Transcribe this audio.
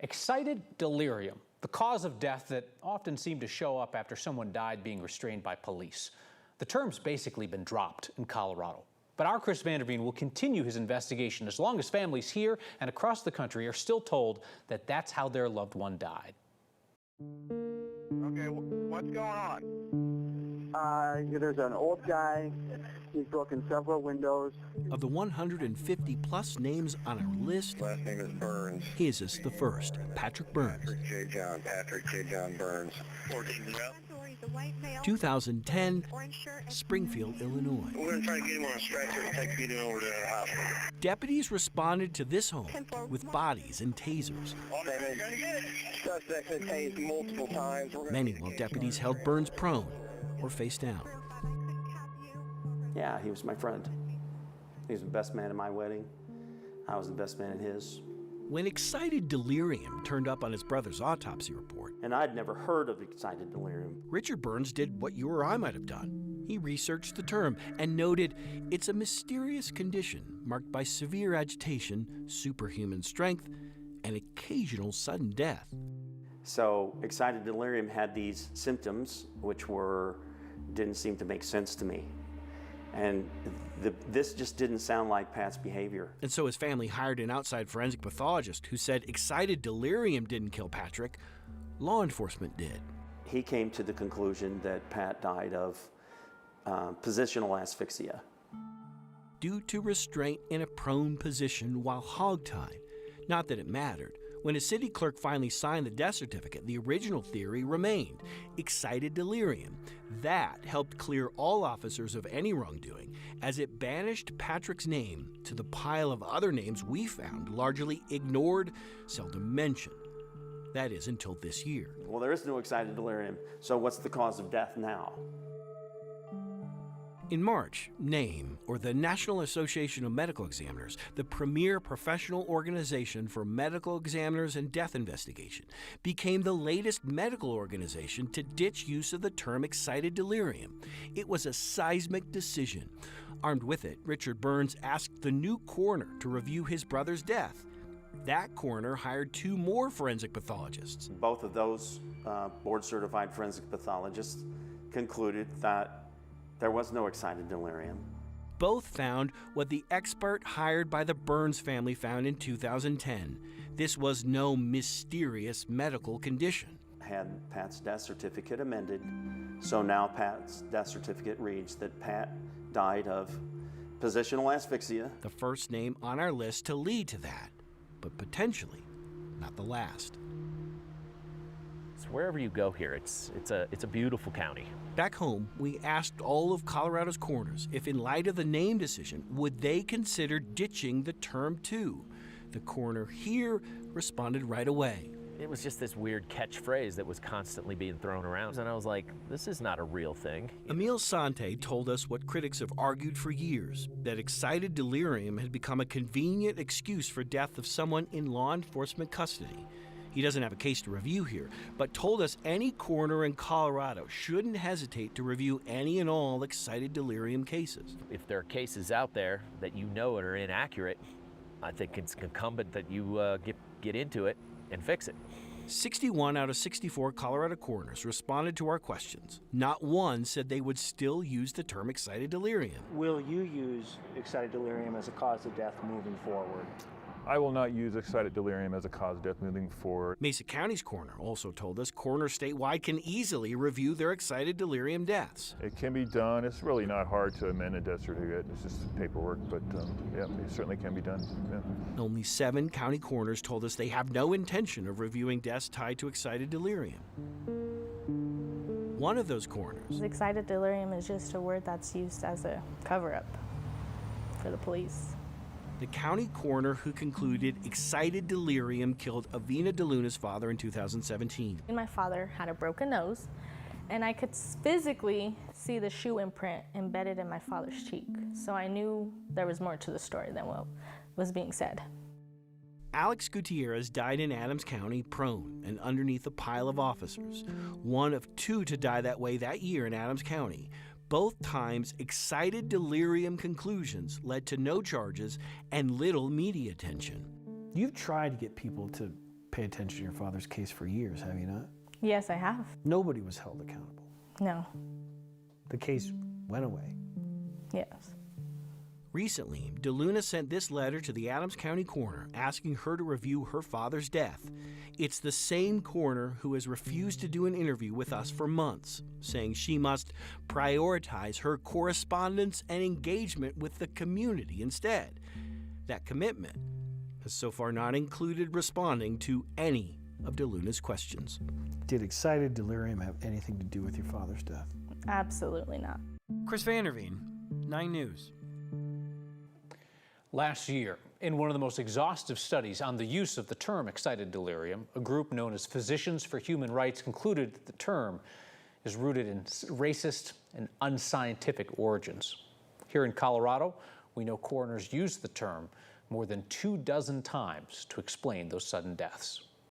Excited delirium, the cause of death that often seemed to show up after someone died being restrained by police. The term's basically been dropped in Colorado. But our Chris Vanderveen will continue his investigation as long as families here and across the country are still told that that's how their loved one died. Okay, what's going on? There's an old guy. He's broken several windows. Of the 150-plus names on our list, Last name is Burns. his is the first, Patrick Burns. Patrick J. John Burns. 14 well. 2010, Springfield, Illinois. We're going to try to get him on a stretcher and take him over to the hospital. Deputies responded to this home with bodies and tasers. Suspect has tased multiple times. Many while deputies held Burns prone or face down. Yeah, he was my friend. He was the best man at my wedding. I was the best man at his. When excited delirium turned up on his brother's autopsy report, And I'd never heard of excited delirium. Richard Burns did what you or I might have done. He researched the term and noted it's a mysterious condition marked by severe agitation, superhuman strength, and occasional sudden death. So excited delirium had these symptoms which didn't seem to make sense to me. And this just didn't sound like Pat's behavior. And so his family hired an outside forensic pathologist who said excited delirium didn't kill Patrick, law enforcement did. He came to the conclusion that Pat died of positional asphyxia. Due to restraint in a prone position while hogtied. Not that it mattered. When a city clerk finally signed the death certificate, the original theory remained, excited delirium. That helped clear all officers of any wrongdoing, as it banished Patrick's name to the pile of other names we found largely ignored, seldom mentioned. That is, until this year. Well, there is no excited delirium, so what's the cause of death now? In March, NAME, or the National Association of Medical Examiners, the premier professional organization for medical examiners and death investigation, became the latest medical organization to ditch use of the term excited delirium. It was a seismic decision. Armed with it, Richard Burns asked the new coroner to review his brother's death. That coroner hired 2 more forensic pathologists. Both of those board-certified forensic pathologists concluded that there was no excited delirium. Both found what the expert hired by the Burns family found in 2010. This was no mysterious medical condition. Had Pat's death certificate amended, so now Pat's death certificate reads that Pat died of positional asphyxia. The first name on our list to lead to that, but potentially not the last. So wherever you go here, it's a beautiful county. Back home, we asked all of Colorado's coroners if, in light of the name decision, would they consider ditching the term too. The coroner here responded right away. It was just this weird catchphrase that was constantly being thrown around, and I was like, this is not a real thing. Emil Sante told us what critics have argued for years, that excited delirium had become a convenient excuse for death of someone in law enforcement custody. He doesn't have a case to review here, but told us any coroner in Colorado shouldn't hesitate to review any and all excited delirium cases. If there are cases out there that you know are inaccurate, I think it's incumbent that you get into it and fix it. 61 out of 64 Colorado coroners responded to our questions. Not one said they would still use the term excited delirium. Will you use excited delirium as a cause of death moving forward? I will not use excited delirium as a cause of death moving forward. Mesa County's coroner also told us coroners statewide can easily review their excited delirium deaths. It can be done. It's really not hard to amend a death certificate. It's just paperwork, but yeah, it certainly can be done. Yeah. Only 7 county coroners told us they have no intention of reviewing deaths tied to excited delirium. One of those coroners. Excited delirium is just a word that's used as a cover-up for the police. The county coroner who concluded excited delirium killed Avina DeLuna's father in 2017. My father had a broken nose, and I could physically see the shoe imprint embedded in my father's cheek. So I knew there was more to the story than what was being said. Alex Gutierrez died in Adams County prone and underneath a pile of officers, one of 2 to die that way that year in Adams County. Both times, excited delirium conclusions led to no charges and little media attention. You've tried to get people to pay attention to your father's case for years, have you not? Yes, I have. Nobody was held accountable. No. The case went away. Yes. Recently, DeLuna sent this letter to the Adams County coroner asking her to review her father's death. It's the same coroner who has refused to do an interview with us for months, saying she must prioritize her correspondence and engagement with the community instead. That commitment has so far not included responding to any of DeLuna's questions. Did excited delirium have anything to do with your father's death? Absolutely not. Chris Vanderveen, 9 News. Last year, in one of the most exhaustive studies on the use of the term excited delirium, a group known as Physicians for Human Rights concluded that the term is rooted in racist and unscientific origins. Here in Colorado, we know coroners use the term more than 24 times to explain those sudden deaths.